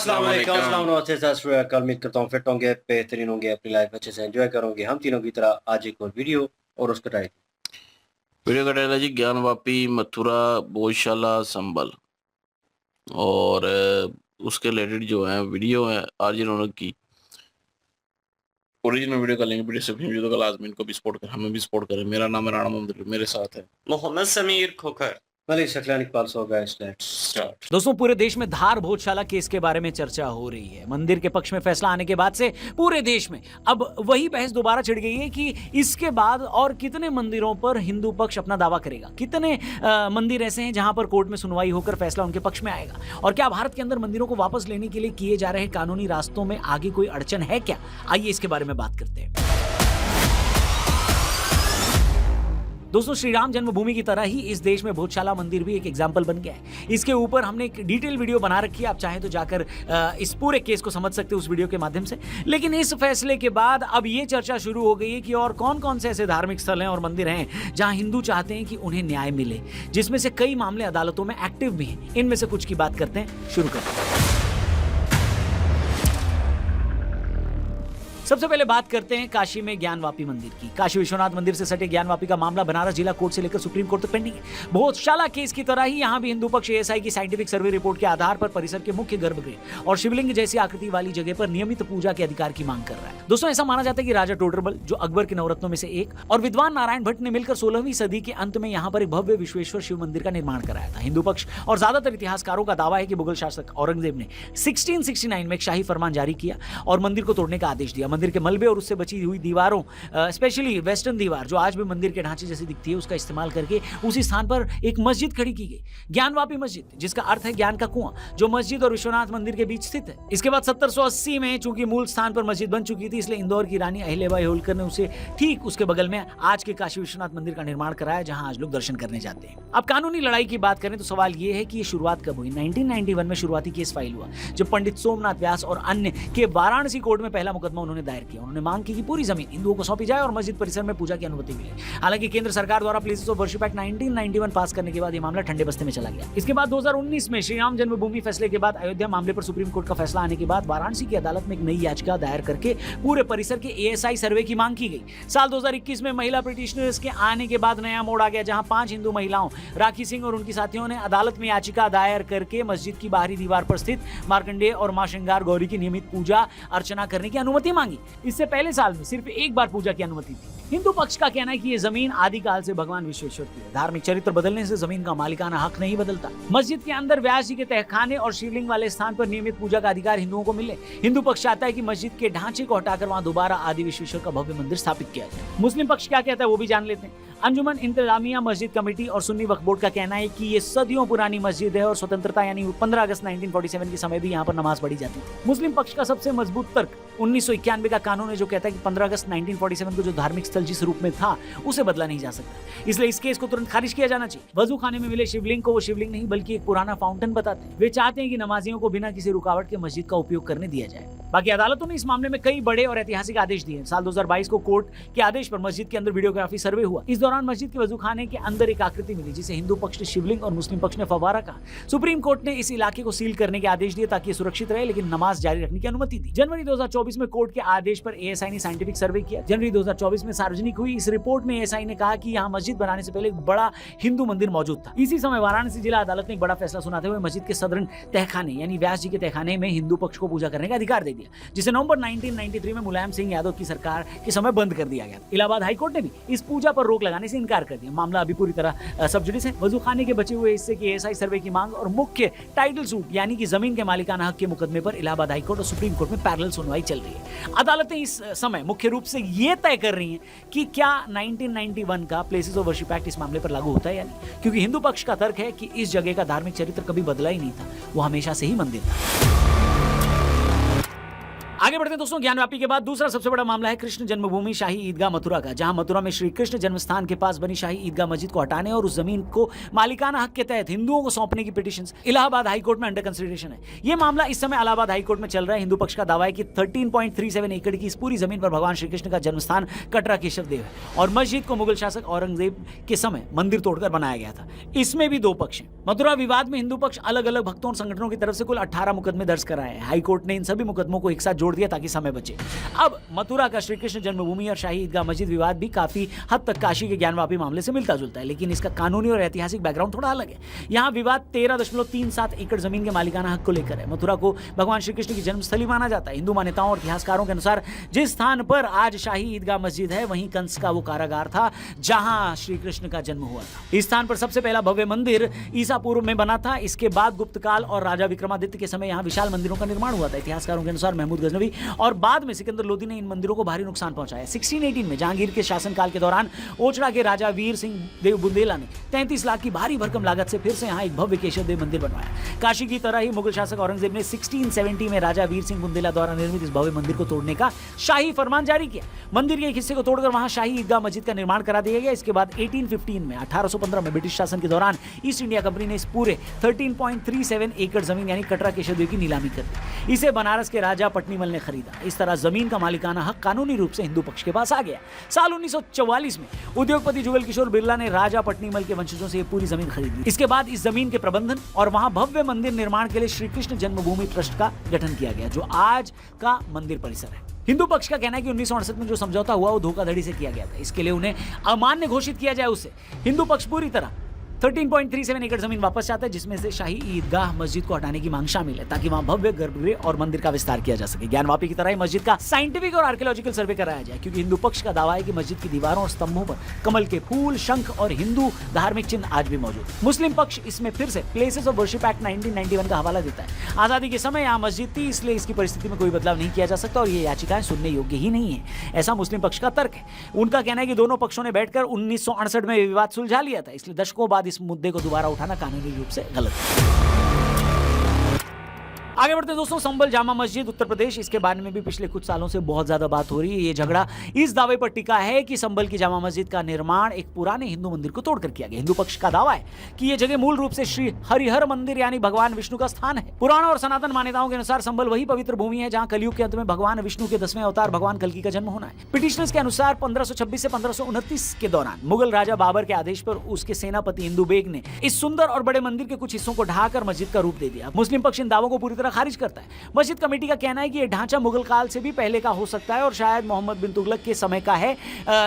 अस्सलाम वालेकुम, अस्सलाम नमस्ते, सत श्री अकाल। उम्मीद करता हूँ फिट होंगे, बेहतरीन होंगे, अपनी लाइफ अच्छे से एंजॉय करोगे। हम तीनों की तरह आज एक और वीडियो और उसका टाइटल। वीडियो का टाइटल है जी ज्ञानवापी, मथुरा, भोजशाला, संभल। और उसके रिलेटेड जो है वीडियो है आज इन्होंने की। ओरिजिनल वीडियो का लिंक डिस्क्रिप्शन वीडियो का लाजमी इनको भी सपोर्ट करें, हमें भी सपोर्ट करें। मेरा नाम है राणा मोहम्मद, मेरे साथ है Mohammad Sameer Khokhar, Malik Shaklan Iqbal. So guys let's start. दोस्तों, पूरे देश में धार भोजशाला केस के बारे में चर्चा हो रही है। मंदिर के पक्ष में फैसला आने के बाद से पूरे देश में अब वही बहस दोबारा छिड़ गई है कि इसके बाद और कितने मंदिरों पर हिंदू पक्ष अपना दावा करेगा, कितने मंदिर ऐसे हैं जहां पर कोर्ट में सुनवाई होकर फैसला उनके पक्ष में आएगा, और क्या भारत के अंदर मंदिरों को वापस लेने के लिए किए जा रहे कानूनी रास्तों में आगे कोई अड़चन है क्या। आइए इसके बारे में बात करते हैं। दोस्तों, श्री राम जन्मभूमि की तरह ही इस देश में भोजशाला मंदिर भी एक एग्जाम्पल बन गया है। इसके ऊपर हमने एक डिटेल वीडियो बना रखी है, आप चाहें तो जाकर इस पूरे केस को समझ सकते हैं उस वीडियो के माध्यम से। लेकिन इस फैसले के बाद अब ये चर्चा शुरू हो गई है कि और कौन कौन से ऐसे धार्मिक स्थल हैं और मंदिर हैं जहां हिंदू चाहते हैं कि उन्हें न्याय मिले, जिसमें से कई मामले अदालतों में एक्टिव भी हैं। इनमें से कुछ की बात करते हैं, शुरू करते हैं। सबसे पहले बात करते हैं काशी में ज्ञानवापी मंदिर की। काशी विश्वनाथ मंदिर से सटे ज्ञानवापी का मामला बनारस जिला कोर्ट से लेकर सुप्रीम कोर्ट तक पेंडिंग है। भोजशाला केस की तरह ही यहां भी हिंदू पक्ष एएसआई की साइंटिफिक सर्वे रिपोर्ट के आधार पर परिसर के मुख्य गर्भगृह और शिवलिंग जैसी आकृति वाली जगह पर नियमित पूजा के अधिकार की मांग कर रहा है। दोस्तों, ऐसा माना जाता है कि राजा टोडरमल, जो अकबर के नवरत्नों में से एक, और विद्वान नारायण भट्ट ने मिलकर 16वीं सदी के अंत में यहां पर एक भव्य विश्वेश्वर शिव मंदिर का निर्माण कराया था। हिंदू पक्ष और ज्यादातर इतिहासकारों का दावा है कि मुगल शासक औरंगजेब ने 1669 में एक शाही फरमान जारी किया और मंदिर को तोड़ने का आदेश दिया। मंदिर के मलबे और बची हुई दीवारों, स्पेशली वेस्टर्न दीवार जो आज भी मंदिर के ढांचे जैसी दिखती है, उसका इस्तेमाल करके उसी स्थान पर एक मस्जिद खड़ी की गई, ज्ञानवापी मस्जिद, जिसका अर्थ है ज्ञान का कुआं, जो मस्जिद और विश्वनाथ मंदिर के बीच स्थित है। इसके बाद 1780 में चूंकि मूल स्थान पर मस्जिद बन चुकी थी, इसलिए इंदौर की रानी अहिल्याबाई होलकर ने उसे ठीक उसके बगल में आज के काशी विश्वनाथ मंदिर का निर्माण कराया, जहां आज लोग दर्शन करने जाते हैं। अब कानूनी लड़ाई की बात करें तो सवाल यह है कि ये शुरुआत कब हुई। 1991 में शुरुआती केस फाइल हुआ, जब पंडित सोमनाथ व्यास और अन्य के वाराणसी कोर्ट में पहला मुकदमा उन्होंने दायर किया। उन्होंने मांग की कि पूरी जमीन हिंदुओं को सौंपी जाए और मस्जिद परिसर में पूजा की अनुमति मिले। हालांकि केंद्र सरकार द्वारा प्लेसेस ऑफ वर्शिप एक्ट 1991 पास करने के बाद यह मामला ठंडे बस्ते में चला गया। इसके बाद 2019 में श्री राम जन्मभूमि फैसले के बाद अयोध्या मामले पर सुप्रीम कोर्ट का फैसला आने के बाद वाराणसी की अदालत में एक नई याचिका दायर करके पूरे परिसर के एएसआई सर्वे की मांग की गई। साल 2021 में महिला पिटिशनर्स के आने के बाद नया मोड़ आ गया, जहां 5 हिंदू महिलाओं राखी सिंह और उनकी साथियों ने अदालत में याचिका दायर करके मस्जिद की बाहरी दीवार पर स्थित मार्कंडेय और मां श्रृंगार गौरी की नियमित पूजा अर्चना करने की अनुमति मांगी। इससे पहले साल में सिर्फ एक बार पूजा की अनुमति थी। हिंदू पक्ष का कहना है कि यह जमीन आदिकाल से भगवान विश्वेश्वर की है। धार्मिक चरित्र बदलने से जमीन का मालिकाना हक नहीं बदलता। मस्जिद के अंदर व्यास जी के तहखाने और शिवलिंग वाले स्थान पर नियमित पूजा का अधिकार हिंदुओं को मिले। हिंदू पक्ष चाहता है कि मस्जिद के ढांचे को हटाकर वहां दोबारा आदि विश्वेश्वर का भव्य मंदिर स्थापित किया जाए। मुस्लिम पक्ष क्या कहता है वो भी जान लेते हैं। अंजुमन इंतजामिया मस्जिद कमेटी और सुन्नी वक्फ बोर्ड का कहना है कि ये सदियों पुरानी मस्जिद है और स्वतंत्रता यानी 15 अगस्त 1947 के समय भी यहाँ पर नमाज पढ़ी जाती थी। मुस्लिम पक्ष का सबसे मजबूत तर्क 1991 का कानून है, जो कहता है कि 15 अगस्त 1947 को जो धार्मिक स्थल जिस रूप में था उसे बदला नहीं जा सकता। इसलिए इस केस को तुरंत खारिज किया जाना चाहिए। वजू खाने में मिले शिवलिंग को वो शिवलिंग नहीं बल्कि एक पुराना फाउंटेन बताते हैं। वे चाहते हैं कि नमाजियों को बिना किसी रुकावट के मस्जिद का उपयोग करने दिया जाए। बाकी अदालतों ने इस मामले में कई बड़े और ऐतिहासिक आदेश दिए। साल 2022 को कोर्ट के आदेश पर मस्जिद के अंदर वीडियोग्राफी सर्वे हुआ। इस दौरान मस्जिद के वजू खाने के अंदर एक आकृति मिली, जिसे हिंदू पक्ष ने शिवलिंग और मुस्लिम पक्ष ने फव्वारा कहा। सुप्रीम कोर्ट ने इस इलाके को सील करने के आदेश दिए ताकि सुरक्षित रहे, लेकिन नमाज जारी रखने की अनुमति दी। जनवरी 2024 में कोर्ट के आदेश पर एएसआई ने साइंटिफिक सर्वे किया। जनवरी 2024 में सार्वजनिक हुई इस रिपोर्ट में एएसआई ने कहा कि यहाँ मस्जिद बनाने से पहले एक बड़ा हिंदू मंदिर मौजूद था। इसी समय वाराणसी जिला अदालत ने एक बड़ा फैसला सुनाते हुए मस्जिद के सदरन तहखाने यानी व्यास जी के तहखाने में हिंदू पक्ष को पूजा करने का अधिकार दे दिया, जिसे नवंबर 1993 में मुलायम सिंह यादव की सरकार के समय बंद कर दिया गया। इलाहाबाद हाईकोर्ट ने भी इस पूजा पर रोक लगाने से इनकार कर दिया। मामला अभी पूरी तरह सब जुडिस है। वजू खाने के बचे हुए हिस्से की एएसआई सर्वे की मांग और मुख्य टाइटल सूट यानी कि जमीन के मालिकाना हक के मुकदमे पर इलाहाबाद हाईकोर्ट और सुप्रीम कोर्ट में पैरेलल सुनवाई चल रही है। अदालतें इस समय मुख्य रूप से ये तय कर रही हैं कि क्या 1991 का प्लेसेस ऑफ वर्शिप एक्ट इस मामले पर लागू होता है या नहीं, क्योंकि हिंदू पक्ष का तर्क है कि इस जगह का धार्मिक चरित्र कभी बदला ही नहीं था, वो हमेशा से ही मंदिर था। आगे बढ़ते हैं दोस्तों, ज्ञानवापी के बाद दूसरा सबसे बड़ा मामला है कृष्ण जन्मभूमि शाही ईदगाह मथुरा का, जहां मथुरा में श्री कृष्ण जन्म स्थान के पास बनी शाही ईदगाह मस्जिद को हटाने और उस जमीन को मालिकाना हक के तहत हिंदुओं को सौंपने की पिटीशन इलाहाबाद हाईकोर्ट में अंडर कंसिडरेशन है। यह मामला इस समय इलाहाबाद हाईकोर्ट में चल रहा है। हिंदू पक्ष का दावा है कि 13.37 एकड़ की इस पूरी जमीन पर भगवान श्री कृष्ण का जन्म स्थान कटरा केशव देव है और मस्जिद को मुगल शासक औरंगजेब के समय मंदिर तोड़कर बनाया गया था। इसमें भी दो पक्ष हैं। मथुरा विवाद में हिंदू पक्ष अलग अलग भक्तों और संगठनों की तरफ से कुल 18 मुकदमे दर्ज कराए हैं। हाईकोर्ट ने इन सभी मुकदमों को एक साथ जोड़ दिया ताकि समय बचे। अब मथुरा का श्री कृष्ण जन्मभूमि और शाही ईदगाह मस्जिद विवाद भी काफी हद तक काशी के ज्ञानवापी मामले से मिलता जुलता है, लेकिन इसका कानूनी और ऐतिहासिक बैकग्राउंड थोड़ा अलग है। यहाँ विवाद 13.37 एकड़ जमीन के मालिकाना हक को लेकर है। मथुरा को भगवान श्री कृष्ण की जन्मस्थली माना जाता है। हिंदू मान्यताओं और इतिहासकारों के अनुसार जिस स्थान पर आज शाही ईदगाह मस्जिद है वहीं कंस का वो कारागार था जहां श्री कृष्ण का जन्म हुआ था। इस स्थान पर सबसे पहला भव्य मंदिर ईसा पूर्व में बना था। इसके बाद गुप्त काल और राजा विक्रमादित्य के समय यहाँ विशाल मंदिरों का निर्माण हुआ था। इतिहासकारों के अनुसार महमूद गजनवी और बाद में सिकंदर लोदी ने इन मंदिरों को भारी नुकसान पहुंचाया। 1618 में जहांगीर के शासनकाल के दौरान ओचड़ा के राजा वीर सिंह देव बुंदेला ने 33 लाख की भारी भरकम लागत से फिर से यहाँ एक भव्य केशव देव मंदिर बनवाया। काशी की तरह ही मुगल शासक औरंगजेब ने 1670 में राजा वीर सिंह बुंदेला द्वारा निर्मित इस भव्य मंदिर को तोड़ने का शाही फरमान जारी किया। मंदिर के एक हिस्से को तोड़कर वहां शाही ईदगाह मस्जिद का निर्माण करा दिया गया। इसके बाद 1815 में 1815 में ब्रिटिश शासन के दौरान ईस्ट इंडिया कंपनी ने इस पूरे 13.37 एकड़ जमीन यानी कटरा केशव देव की नीलामी कर दी। इसे बनारस के राजा पटनीमल ने खरीदा। इस तरह जमीन का मालिकाना हक कानूनी रूप से हिंदू पक्ष के पास आ गया। साल 1944 में उद्योगपति जुगल किशोर बिरला ने राजा पटनीमल के वंशजों से ये पूरी जमीन खरीद ली। इसके बाद इस जमीन के प्रबंधन और वहां भव्य मंदिर निर्माण के लिए श्री कृष्ण जन्मभूमि ट्रस्ट का गठन किया गया, जो आज का मंदिर परिसर है। हिंदू पक्ष का कहना है कि 1968 में जो समझौता हुआ वो धोखाधड़ी से किया गया था। इसके लिए उन्हें अमान्य घोषित किया जाए उससे हिंदू पक्ष पूरी तरह 13.37 एकड़ जमीन वापस चाहता है, जिसमें से शाही ईदगाह मस्जिद को हटाने की मांग शामिल है ताकि वहां भव्य गर्भगृह और मंदिर का विस्तार किया जा सके। ज्ञानवापी की तरह ही मस्जिद का साइंटिफिक और आर्कियोलॉजिकल सर्वे कराया जाए, क्योंकि हिंदू पक्ष का दावा है कि मस्जिद की दीवारों और स्तंभों पर कमल के फूल, शंख और हिंदू धार्मिक चिन्ह आज भी मौजूद। मुस्लिम पक्ष इसमें फिर से प्लेसेस ऑफ वर्शिप एक्ट 1991 का हवाला देता है। आजादी के समय यहाँ मस्जिद थी, इसलिए इसकी परिस्थिति में कोई बदलाव नहीं किया जा सकता और ये याचिकाएं सुनने योग्य ही नहीं है, ऐसा मुस्लिम पक्ष का तर्क है। उनका कहना है कि दोनों पक्षों ने बैठकर 1968 में विवाद सुलझा लिया था, इसलिए दशकों बाद इस मुद्दे को दोबारा उठाना कानूनी रूप से गलत है। आगे बढ़ते हैं दोस्तों, संभल जामा मस्जिद उत्तर प्रदेश, इसके बारे में भी पिछले कुछ सालों से बहुत ज्यादा बात हो रही है। ये झगड़ा इस दावे पर टिका है कि संभल की जामा मस्जिद का निर्माण एक पुराने हिंदू मंदिर को तोड़कर किया गया। हिंदू पक्ष का दावा है कि यह जगह मूल रूप से श्री हरिहर मंदिर यानी भगवान विष्णु का स्थान है। पुराण और सनातन मान्यताओं के अनुसार संभल वही पवित्र भूमि है जहां कलयुग के अंत में भगवान विष्णु के 10वें अवतार भगवान कल्कि का जन्म होना है। पिटिशनर्स के अनुसार 1526 से 1529 के दौरान मुगल राजा बाबर के आदेश पर उसके सेनापति हिंदू बेग ने इस सुंदर और बड़े मंदिर के कुछ हिस्सों को ढाकर मस्जिद का रूप दे दिया। मुस्लिम पक्ष इन दावों को पूरी तरह खारिज करता है। मस्जिद कमेटी का कहना है कि यह ढांचा मुगल काल से भी पहले का हो सकता है और शायद मोहम्मद बिन तुगलक के समय का है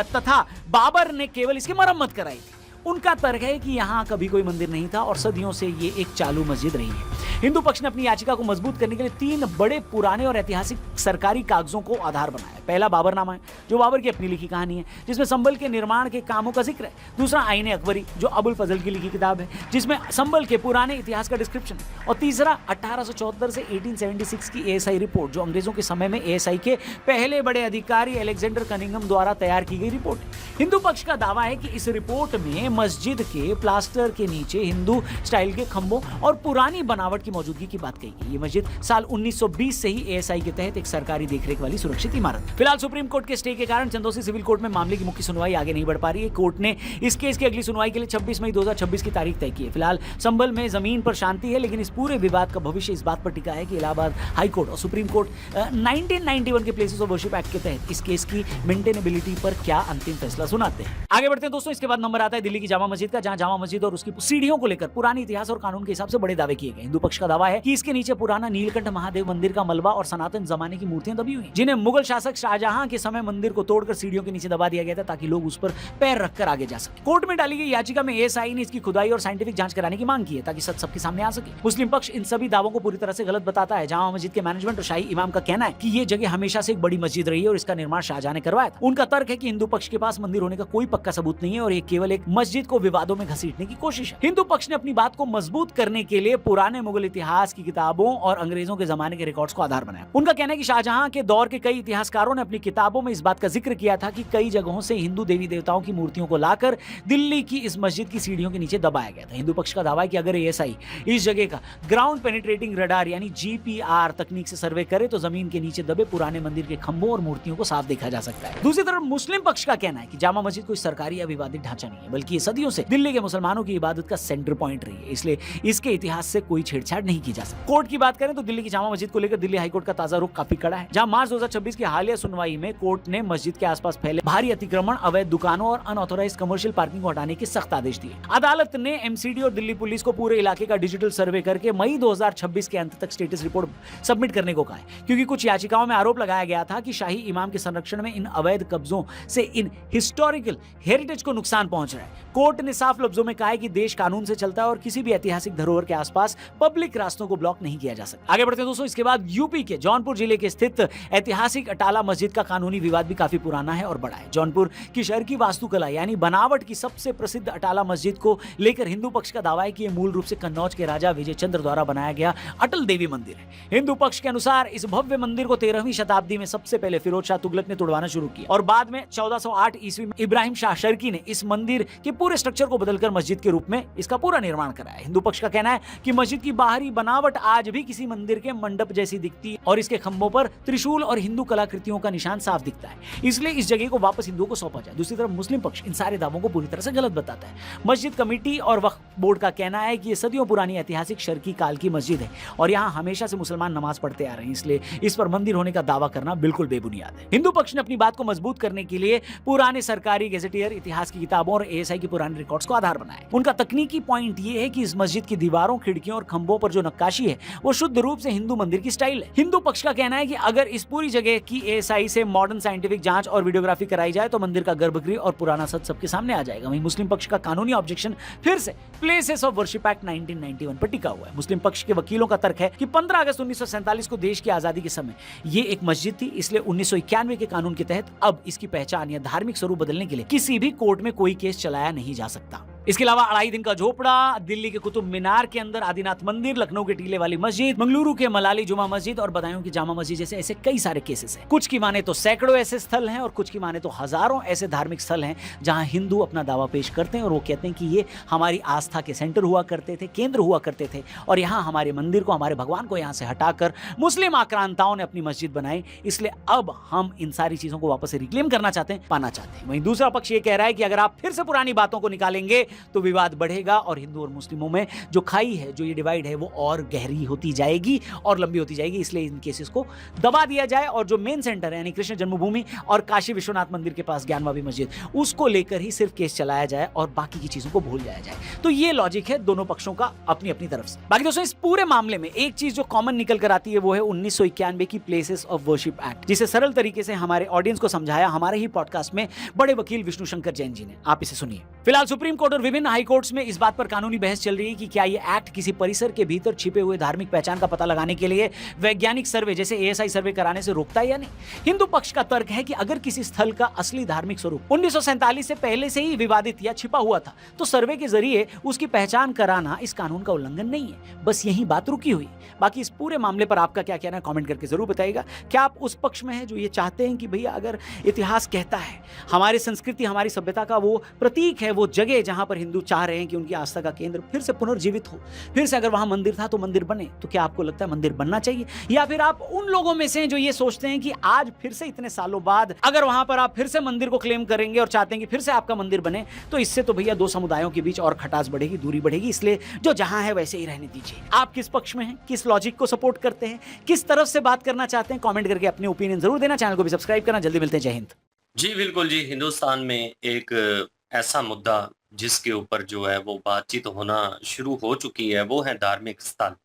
तथा बाबर ने केवल इसकी मरम्मत कराई थी। उनका तर्क है कि यहाँ कभी कोई मंदिर नहीं था और सदियों से ये एक चालू मस्जिद रही है। हिंदू पक्ष ने अपनी याचिका को मजबूत करने के लिए 3 बड़े पुराने और ऐतिहासिक सरकारी कागजों को आधार बनाया। पहला बाबरनामा है, जो बाबर की अपनी लिखी कहानी है, जिसमें संभल के निर्माण के कामों का जिक्र है। दूसरा आईने अकबरी, जो अबुल फजल की लिखी किताब है, जिसमें संभल के पुराने इतिहास का डिस्क्रिप्शन है। और तीसरा 1874 से 1876 की एएसआई रिपोर्ट, जो अंग्रेजों के समय में एएसआई के पहले बड़े अधिकारी अलेक्जेंडर कनिंघम द्वारा तैयार की गई रिपोर्ट है। हिंदू पक्ष का दावा है कि इस रिपोर्ट में मस्जिद के प्लास्टर के नीचे हिंदू स्टाइल के खंभों और पुरानी बनावट की मौजूदगी की बात कही गई। ये मस्जिद साल 1920 से ही एएसआई के तहत एक सरकारी देखरेख वाली सुरक्षित इमारत। फिलहाल सुप्रीम कोर्ट के स्टे के कारण चंदौसी सिविल कोर्ट में मामले की मुख्य सुनवाई आगे नहीं बढ़ पा रही है। कोर्ट ने इस केस की अगली सुनवाई के लिए 26 मई 2026 की तारीख तय की है। फिलहाल संभल में जमीन पर शांति है, लेकिन इस पूरे विवाद का भविष्य इस बात पर टिका है कि इलाहाबाद हाई कोर्ट और सुप्रीम कोर्ट 1991 के प्लेसेस ऑफ वर्शिप एक्ट के तहत इस केस की मेंटेनेबिलिटी पर क्या अंतिम फैसला सुनाते हैं। आगे बढ़ते हैं दोस्तों, इसके बाद नंबर आता है दिल्ली की जामा मस्जिद का, जहां जामा मस्जिद और उसकी सीढ़ियों को लेकर पुरानी इतिहास और कानून के हिसाब से बड़े दावे किए गए। हिंदू पक्ष का दावा है कि इसके नीचे पुराना नीलकंठ महादेव मंदिर का मलबा और सनातन जमाने की मूर्तियां दबी हुई, जिन्हें मुगल शासक शाहजहां के समय मंदिर को तोड़कर सीढ़ियों के नीचे दबा दिया गया था ताकि लोग उस पर पैर रखकर आगे जा सके। कोर्ट में डाली गई याचिका में एएसआई ने इसकी खुदाई और साइंटिफिक जांच कराने की मांग की है ताकि सच सबके सामने आ सके। मुस्लिम पक्ष इन सभी दावों को पूरी तरह से गलत बताता है। जामा मस्जिद के मैनेजमेंट और शाही इमाम का कहना है कि ये जगह हमेशा से एक बड़ी मस्जिद रही है और इसका निर्माण शाहजहां ने करवाया था। उनका तर्क है कि हिंदू पक्ष के पास मंदिर होने का कोई पक्का सबूत नहीं है और ये केवल एक मस्जिद को विवादों में घसीटने की कोशिश है। हिंदू पक्ष ने अपनी बात को मजबूत करने के लिए पुराने मुगल इतिहास की किताबों और अंग्रेजों के जमाने के रिकॉर्ड्स को आधार बनाया। उनका कहना है कि शाहजहां के दौर के कई इतिहासकारों ने अपनी किताबों में इस बात का जिक्र किया था कि कई जगहों से हिंदू देवी देवताओं की मूर्तियों को लाकर दिल्ली की इस मस्जिद की सीढ़ियों के नीचे दबाया गया था। हिंदू पक्ष का दावा है कि अगर एएसआई इस जगह का ग्राउंड पेनिट्रेटिंग रडार यानी जीपीआर तकनीक से सर्वे करे तो जमीन के नीचे दबे पुराने मंदिर के खंभों और मूर्तियों को साफ देखा जा सकता है। दूसरी तरफ मुस्लिम पक्ष का कहना है कि जामा मस्जिद कोई सरकारी या विवादित ढांचा नहीं है, बल्कि ये सदियों से दिल्ली के मुसलमानों की इबादत का सेंटर पॉइंट रही है, इसलिए इसके इतिहास से कोई छेड़छाड़ नहीं की जा सकती। कोर्ट की बात करें तो दिल्ली की जामा मस्जिद को लेकर दिल्ली हाईकोर्ट का ताजा रुख काफी कड़ा है, जहां मार्च 2026 की हालिया सुनवाई में कोर्ट ने मस्जिद के आसपास फैले भारी अतिक्रमण, अवैध दुकानों और अनऑथोराइज कमर्शियल पार्किंग को हटाने के सख्त आदेश दिए। अदालत ने एमसीडी और दिल्ली पुलिस को पूरे इलाके का डिजिटल सर्वे करके मई 2026 के अंत तक स्टेटस रिपोर्ट सबमिट करने को कहा है, क्योंकि कुछ याचिकाओं में आरोप लगाया गया था कि शाही इमाम के संरक्षण में इन अवैध कब्जों से इन हिस्टोरिकल हेरिटेज को नुकसान पहुंच रहा है। कोर्ट ने साफ लफ्जों में कहा है कि देश कानून से चलता है और किसी भी ऐतिहासिक धरोहर के आसपास पब्लिक रास्तों को ब्लॉक नहीं किया जा सकता। आगे बढ़ते हैं दोस्तों, इसके बाद यूपी के जौनपुर जिले के स्थित ऐतिहासिक अटाला मस्जिद का कानूनी विवाद भी काफी पुराना है और बड़ा है। जौनपुर की शहर की वास्तुकला यानी बनावट की सबसे प्रसिद्ध अटाला मस्जिद को लेकर हिंदू पक्ष का दावा है कि यह मूल रूप से कन्नौज के राजा विजय चंद्र द्वारा बनाया गया अटल देवी मंदिर है। हिंदू पक्ष के अनुसार इस भव्य मंदिर को 13वीं शताब्दी में सबसे पहले फिरोज शाह तुगलक ने तोड़वाना शुरू किया और बाद में 1408 ईस्वी में इब्राहिम शाह शर्की ने इस मंदिर के पूरे स्ट्रक्चर को बदलकर मस्जिद के रूप में इसका पूरा निर्माण कराया। हिंदू पक्ष का कहना है कि मस्जिद की बाहरी बनावट आज भी किसी मंदिर के मंडप जैसी दिखती है और इसके खंभों पर त्रिशूल और हिंदू कलाकृतियों का निशान साफ दिखता है, इसलिए इस जगह को वापस हिंदुओं को सौंपा जाए। दूसरी तरफ मुस्लिम पक्ष इन सारे दावों को पूरी तरह से गलत बताता है। मस्जिद कमेटी और वक्फ बोर्ड का कहना है कि यह सदियों पुरानी ऐतिहासिक शर्की काल की मस्जिद है और यहाँ हमेशा से मुसलमान नमाज पढ़ते आ रहे हैं, इसलिए इस पर मंदिर होने का दावा करना बिल्कुल बेबुनियाद है। हिंदू पक्ष ने अपनी बात को मजबूत करने के लिए पुराने सरकारी गेजेटियर, इतिहास की किताबों और एएसआई की पुराने रिकॉर्ड्स को आधार बनाया। उनका तकनीकी पॉइंट यह है कि इस मस्जिद की दीवारों, खिड़कियों और खंभों पर जो नक्काशी है वो शुद्ध रूप से हिंदू मंदिर की स्टाइल है। हिंदू पक्ष का कहना है कि अगर इस पूरी जगह की एएसआई से मॉडर्न साइंटिफिक जांच और वीडियोग्राफी कराई जाए तो मंदिर का गर्भगृह और पुराना सच सबके सामने आ जाएगा। वहीं मुस्लिम पक्ष का कानूनी ऑब्जेक्शन फिर से प्लेसेस ऑफ वर्शिप एक्ट 1991 पर टिका हुआ है। मुस्लिम पक्ष के वकीलों का तर्क है कि 15 अगस्त 1947 को देश की आजादी के समय ये एक मस्जिद थी, इसलिए 1991 के कानून के तहत अब इसकी पहचान या धार्मिक स्वरूप बदलने के लिए किसी भी कोर्ट में कोई केस चलाया नहीं जा सकता। इसके अलावा 2.5 दिन का झोपड़ा, दिल्ली के कुतुब मीनार के अंदर आदिनाथ मंदिर, लखनऊ के टीले वाली मस्जिद, मंगलुरु के मलाली जुमा मस्जिद और बदायूं की जामा मस्जिद जैसे ऐसे कई सारे केसेस हैं। कुछ की माने तो सैकड़ों ऐसे स्थल हैं और कुछ की माने तो हजारों ऐसे धार्मिक स्थल हैं जहां हिंदू अपना दावा पेश करते हैं और वो कहते हैं कि ये हमारी आस्था के सेंटर हुआ करते थे, केंद्र हुआ करते थे और यहाँ हमारे मंदिर को, हमारे भगवान को यहाँ से हटाकर मुस्लिम आक्रांताओं ने अपनी मस्जिद बनाई, इसलिए अब हम इन सारी चीजों को वापस से रिक्लेम करना चाहते हैं, पाना चाहते हैं। वहीं दूसरा पक्ष ये कह रहा है कि अगर आप फिर से पुरानी बातों को निकालेंगे तो विवाद बढ़ेगा और हिंदू और मुस्लिमों में जो खाई है, जो ये डिवाइड है वो और गहरी होती जाएगी और लंबी होती जाएगी, इसलिए इन केसेस को दबा दिया जाए और जो मेन सेंटर है यानी कृष्ण जन्मभूमि और काशी विश्वनाथ मंदिर के पास ज्ञानवापी मस्जिद, उसको लेकर ही सिर्फ केस चलाया जाए और बाकी की चीजों को भूल जाया जाए। तो ये लॉजिक है दोनों पक्षों का अपनी अपनी तरफ से। बाकी दोस्तों, इस पूरे मामले में एक चीज जो कॉमन निकल कर आती है वो है 1991 की प्लेसेस ऑफ वर्शिप एक्ट, जिसे सरल तरीके से हमारे ऑडियंस को समझाया हमारे ही पॉडकास्ट में बड़े वकील विष्णु शंकर जैन जी ने। आप इसे सुनिए। फिलहाल सुप्रीम कोर्ट और विभिन्न हाई कोर्ट्स में इस बात पर कानूनी बहस चल रही है कि क्या यह एक्ट किसी परिसर के भीतर छिपे हुए धार्मिक पहचान का पता लगाने के लिए वैज्ञानिक सर्वे जैसे एएसआई सर्वे कराने से रोकता है या नहीं। हिंदू पक्ष का तर्क है कि अगर किसी स्थल का असली धार्मिक स्वरूप 1947 से पहले से ही विवादित या छिपा हुआ था तो सर्वे के जरिए उसकी पहचान कराना इस कानून का उल्लंघन नहीं है, बस यही बात रुकी हुई। बाकी इस पूरे मामले पर आपका क्या कहना है कमेंट करके जरूर बताइएगा। क्या आप उस पक्ष में हैं जो ये चाहते हैं कि भैया अगर इतिहास कहता है हमारी संस्कृति, हमारी सभ्यता का वो प्रतीक है, वो जगह जहां पर हिंदू चाह रहे हैं कि उनकी आस्था का केंद्र फिर से पुनर्जीवित हो, फिर से अगर वहां मंदिर था तो मंदिर बने, तो क्या आपको लगता है मंदिर बनना चाहिए? या फिर आप उन लोगों में से जो ये सोचते हैं कि आज फिर से इतने सालों बाद अगर वहां पर आप फिर से मंदिर को क्लेम करेंगे और चाहते हैं कि फिर से आपका मंदिर बने, तो इससे तो भैया दो समुदायों के बीच और खटास बढ़ेगी, दूरी बढ़ेगी, इसलिए जो जहां है वैसे ही रहने दीजिए। आप किस पक्ष में हैं, किस लॉजिक को सपोर्ट करते हैं, किस तरफ से बात करना चाहते हैं, कमेंट करके अपने ओपिनियन जरूर देना। चैनल को भी सब्सक्राइब करना। जल्दी मिलते हैं। जय हिंद। जी बिल्कुल जी, हिंदुस्तान में एक ऐसा मुद्दा जिसके ऊपर जो है वो बातचीत होना शुरू हो चुकी है वो है धार्मिक स्थल।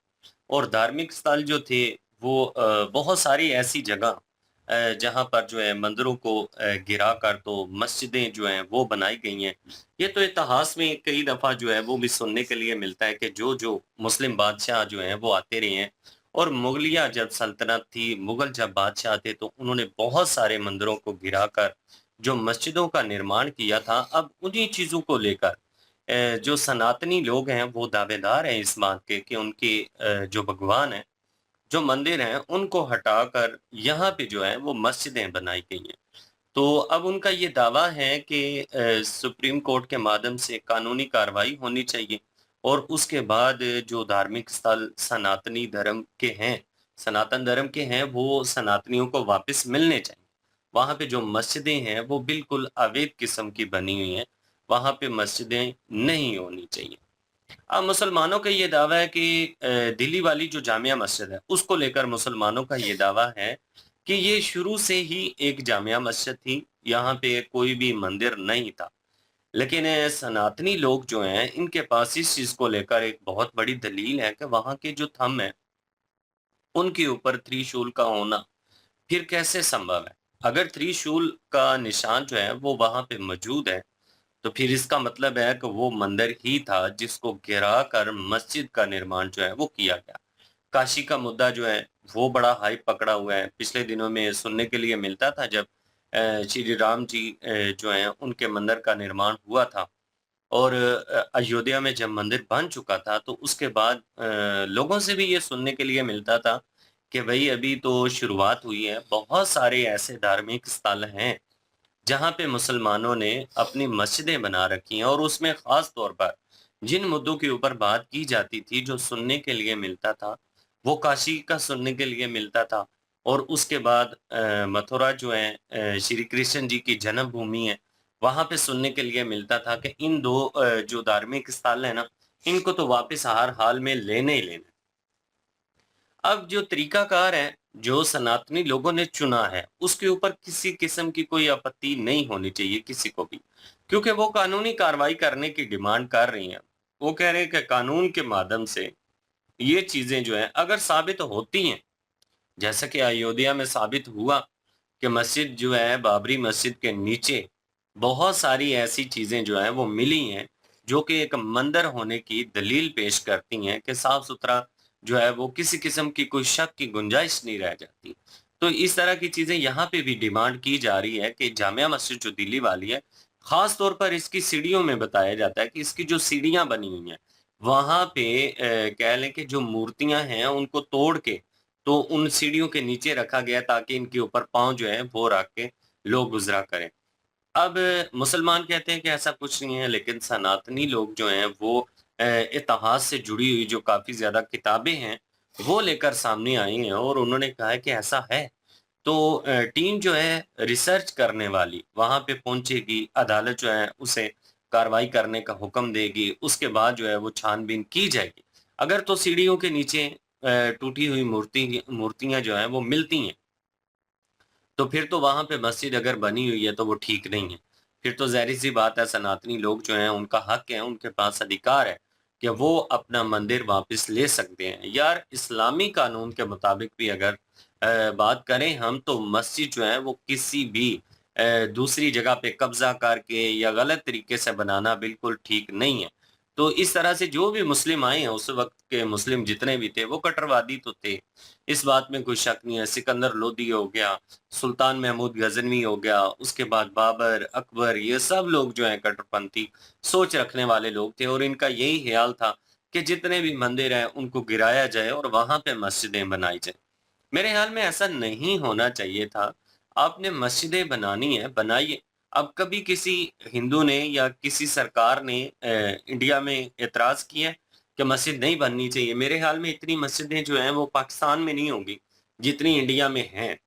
और धार्मिक स्थल जो थे वो बहुत सारी ऐसी जगह जहाँ पर जो है मंदिरों को गिरा कर तो मस्जिदें जो हैं वो बनाई गई हैं। ये तो इतिहास में कई दफ़ा जो है वो भी सुनने के लिए मिलता है कि जो जो मुस्लिम बादशाह जो हैं वो आते रहे हैं और मुगलिया जब सल्तनत थी, मुगल जब बादशाह थे तो उन्होंने बहुत सारे मंदिरों को गिराकर जो मस्जिदों का निर्माण किया था। अब उन्हीं चीज़ों को लेकर जो सनातनी लोग हैं वो दावेदार हैं इस बात के कि उनके जो भगवान हैं, जो मंदिर हैं, उनको हटाकर यहाँ पे जो है वो मस्जिदें बनाई गई हैं। तो अब उनका ये दावा है कि सुप्रीम कोर्ट के माध्यम से कानूनी कार्रवाई होनी चाहिए और उसके बाद जो धार्मिक स्थल सनातनी धर्म के हैं, सनातन धर्म के हैं, वो सनातनियों को वापस मिलने चाहिए। वहाँ पे जो मस्जिदें हैं, वो बिल्कुल अवैध किस्म की बनी हुई हैं, वहाँ पे मस्जिदें नहीं होनी चाहिए। अब मुसलमानों का ये दावा है कि दिल्ली वाली जो जामिया मस्जिद है, उसको लेकर मुसलमानों का ये दावा है कि ये शुरू से ही एक जामिया मस्जिद थी, यहाँ पे कोई भी मंदिर नहीं था। लेकिन सनातनी लोग जो हैं, इनके पास इस चीज़ को लेकर एक बहुत बड़ी दलील है कि वहाँ के जो थंब हैं, उनके ऊपर त्रिशूल का होना फिर कैसे संभव है? अगर त्रिशूल का निशान जो है, वो वहाँ पे मौजूद है, तो फिर इसका मतलब है कि वो मंदिर ही था जिसको गिराकर मस्जिद का निर्माण जो है वो किया गया। काशी का मुद्दा जो है वो बड़ा हाइप पकड़ा हुआ है। पिछले दिनों में सुनने के लिए मिलता था जब श्री राम जी जो हैं उनके मंदिर का निर्माण हुआ था और अयोध्या में जब मंदिर बन चुका था तो उसके बाद लोगों से भी ये सुनने के लिए मिलता था कि भई अभी तो शुरुआत हुई है। बहुत सारे ऐसे धार्मिक स्थल हैं जहाँ पे मुसलमानों ने अपनी मस्जिदें बना रखी हैं और उसमें ख़ास तौर पर जिन मुद्दों के ऊपर बात की जाती थी, जो सुनने के लिए मिलता था, वो काशी का सुनने के लिए मिलता था और उसके बाद मथुरा जो है श्री कृष्ण जी की जन्मभूमि है, वहाँ पे सुनने के लिए मिलता था कि इन 2 जो धार्मिक स्थल हैं ना, इनको तो वापस हर हाल में लेना ही लेना है। अब जो तरीकाकार है, जो सनातनी लोगों ने चुना है, उसके ऊपर किसी किस्म की कोई आपत्ति नहीं होनी चाहिए किसी को भी, क्योंकि वो कानूनी कार्रवाई करने की डिमांड कर रही हैं। वो कह रहे हैं कि कानून के माध्यम से ये चीज़ें जो हैं अगर साबित होती हैं, जैसा कि अयोध्या में साबित हुआ कि मस्जिद जो है बाबरी मस्जिद के नीचे बहुत सारी ऐसी चीज़ें जो हैं वो मिली हैं, जो कि एक मंदिर होने की दलील पेश करती हैं कि साफ-सुथरा जो है वो किसी किस्म की कोई शक की गुंजाइश नहीं रह जाती। तो इस तरह की चीज़ें यहाँ पे भी डिमांड की जा रही है कि जामिया मस्जिद जो दिल्ली वाली है, ख़ास तौर पर इसकी सीढ़ियों में बताया जाता है कि इसकी जो सीढ़ियाँ बनी हुई हैं, वहाँ पे कह लें कि जो मूर्तियाँ हैं उनको तोड़ के तो उन सीढ़ियों के नीचे रखा गया ताकि इनके ऊपर पाँव जो है वो रख के लोग गुज़रा करें। अब मुसलमान कहते हैं कि ऐसा कुछ नहीं है, लेकिन सनातनी लोग जो हैं वो इतिहास से जुड़ी हुई जो काफ़ी ज़्यादा किताबें हैं, वो लेकर सामने आई हैं और उन्होंने कहा है कि ऐसा है। तो टीम जो है रिसर्च करने वाली वहाँ पे पहुँचेगी, अदालत जो है उसे कार्रवाई करने का हुक्म देगी, उसके बाद जो है वो छानबीन की जाएगी। अगर तो सीढ़ियों के नीचे टूटी हुई मूर्तियाँ जो हैं वो मिलती हैं, तो फिर तो वहाँ पे मस्जिद अगर बनी हुई है तो वो ठीक नहीं है। फिर तो ज़ाहिर-सी बात है सनातनी लोग जो हैं उनका हक है, उनके पास अधिकार है कि वो अपना मंदिर वापस ले सकते हैं। यार इस्लामी कानून के मुताबिक भी अगर बात करें हम तो मस्जिद जो है वो किसी भी दूसरी जगह पे कब्ज़ा करके या गलत तरीके से बनाना बिल्कुल ठीक नहीं है। तो इस तरह से जो भी मुस्लिम आए हैं उस वक़्त के मुस्लिम जितने भी थे वो कट्टरवादी तो थे। इस बात में कोई शक नहीं है। सिकंदर लोदी हो गया, सुल्तान महमूद गज़नवी हो गया, उसके बाद बाबर, अकबर ये सब लोग जो हैं कट्टरपंथी सोच रखने वाले लोग थे और इनका यही ख़्याल था कि जितने भी मंदिर हैं उनको गिराया जाए और वहाँ पे मस्जिदें बनाई जाएँ। मेरे ख़्याल में ऐसा नहीं होना चाहिए था। आपने मस्जिदें बनानी है, बनाइए। अब कभी किसी हिंदू ने या किसी सरकार ने इंडिया में एतराज़ किया है कि मस्जिद नहीं बननी चाहिए? मेरे ख़्याल में इतनी मस्जिदें जो हैं वो पाकिस्तान में नहीं होंगी, जितनी इंडिया में हैं।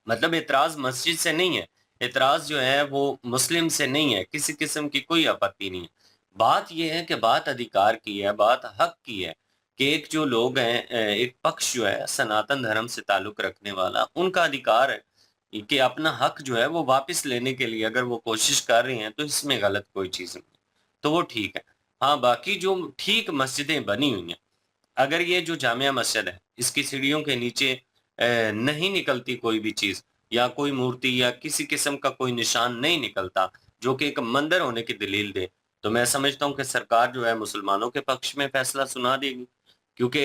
मतलब एतराज़ मस्जिद से नहीं है, एतराज़ जो है वो मुस्लिम से नहीं है, किसी किस्म की कोई आपत्ति नहीं है। बात ये है कि बात अधिकार की है, बात हक की है कि एक जो लोग हैं एक पक्ष जो है सनातन धर्म से ताल्लुक़ रखने वाला, उनका अधिकार है कि अपना हक जो है वो वापस लेने के लिए अगर वो कोशिश कर रहे हैं, तो इसमें गलत कोई चीज़ नहीं, तो वो ठीक है। हाँ, बाकी जो ठीक मस्जिदें बनी हुई हैं, अगर ये जो जामिया मस्जिद है, इसकी सीढ़ियों के नीचे नहीं निकलती कोई भी चीज़ या कोई मूर्ति या किसी किस्म का कोई निशान नहीं निकलता, जो कि एक मंदिर होने की दलील दे, तो मैं समझता हूँ कि सरकार जो है मुसलमानों के पक्ष में फैसला सुना देगी। क्योंकि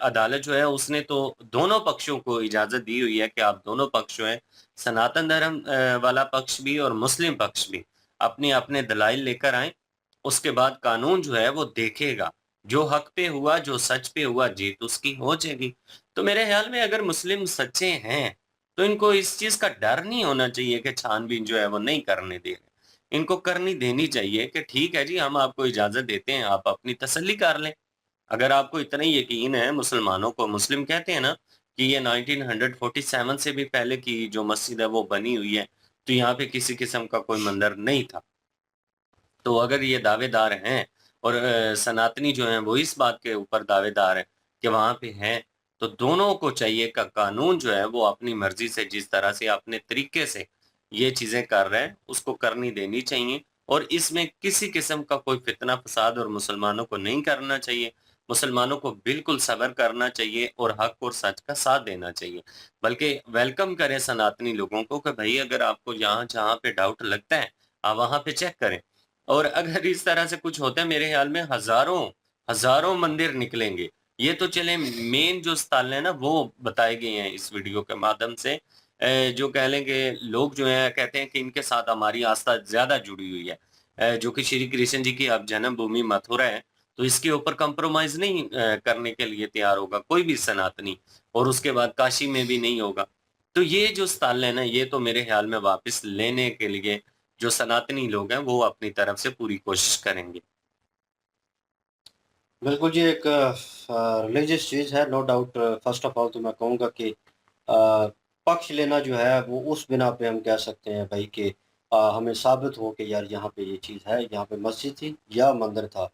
अदालत जो है उसने तो दोनों पक्षों को इजाज़त दी हुई है कि आप दोनों पक्ष जो हैं, सनातन धर्म वाला पक्ष भी और मुस्लिम पक्ष भी, अपने-अपने दलाइल लेकर आएँ उसके बाद कानून जो है वो देखेगा, जो हक पे हुआ, जो सच पे हुआ, जीत उसकी हो जाएगी। तो मेरे ख्याल में अगर मुस्लिम सच्चे हैं, तो इनको इस चीज़ का डर नहीं होना चाहिए कि छानबीन जो है वो नहीं करने दे रहे। इनको करनी देनी चाहिए कि ठीक है जी, हम आपको इजाज़त देते हैं, आप अपनी तसल्ली कर लें। अगर आपको इतना ही यकीन है मुसलमानों को, मुस्लिम कहते हैं ना कि ये 1947 से भी पहले की जो मस्जिद है वो बनी हुई है, तो यहाँ पे किसी किस्म का कोई मंदिर नहीं था। तो अगर ये दावेदार हैं और सनातनी जो हैं वो इस बात के ऊपर दावेदार हैं कि वहाँ पे हैं, तो दोनों को चाहिए का कानून जो है वो अपनी मर्ज़ी से जिस तरह से अपने तरीके से ये चीज़ें कर रहे हैं, उसको करनी देनी चाहिए और इसमें किसी किस्म का कोई फ़ितना फ़साद और मुसलमानों को नहीं करना चाहिए। मुसलमानों को बिल्कुल सब्र करना चाहिए और हक और सच का साथ देना चाहिए। बल्कि वेलकम करें सनातनी लोगों को कि भई अगर आपको यहाँ-जहाँ पे डाउट लगता है, आप वहाँ पे चेक करें। और अगर इस तरह से कुछ होता है मेरे ख्याल में हज़ारों मंदिर निकलेंगे। ये तो चलें मेन जो स्थल है ना वो बताए गए हैं इस वीडियो के माध्यम से जो कह लें कि लोग जो हैं कहते हैं कि इनके साथ हमारी आस्था ज़्यादा जुड़ी हुई है। जो कि श्री कृष्ण जी की अब जन्मभूमि मथुरा है, तो इसके ऊपर कॉम्प्रोमाइज़ नहीं करने के लिए तैयार होगा कोई भी सनातनी और उसके बाद काशी में भी नहीं होगा। तो ये जो स्थल है ना, ये तो मेरे ख्याल में वापस लेने के लिए जो सनातनी लोग हैं वो अपनी तरफ से पूरी कोशिश करेंगे। बिल्कुल जी, एक रिलीजियस चीज़ है, no doubt. First of all तो मैं कहूँगा कि पक्ष लेना जो है वो उस बिना पे हम कह सकते हैं भाई कि हमें साबित हो कि यार यहाँ पे ये चीज़ है, यहाँ पे मस्जिद थी या मंदिर था,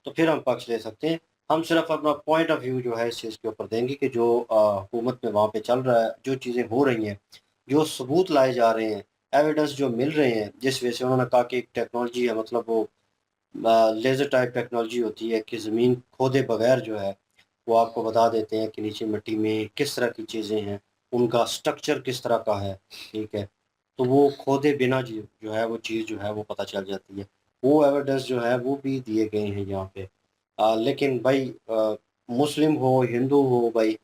तो फिर हम पक्ष ले सकते हैं। हम सिर्फ़ अपना पॉइंट ऑफ व्यू जो है इस चीज़ के ऊपर देंगे कि जो हुकूमत में वहाँ पे चल रहा है, जो चीज़ें हो रही हैं, जो सबूत लाए जा रहे हैं, एविडेंस जो मिल रहे हैं, जिस वजह से उन्होंने कहा कि एक टेक्नोलॉजी है, मतलब वो लेज़र टाइप टेक्नोलॉजी होती है कि ज़मीन खोदे बगैर जो है, वो आपको बता देते हैं कि नीचे मिट्टी में किस तरह की चीज़ें हैं, उनका स्ट्रक्चर किस तरह का है, ठीक है? तो वो खोदे बिना जो है वो चीज़ जो है वो पता चल जाती है। वो एविडेंस जो है वो भी दिए गए हैं यहाँ पे। लेकिन भाई मुस्लिम हो, हिंदू हो भाई,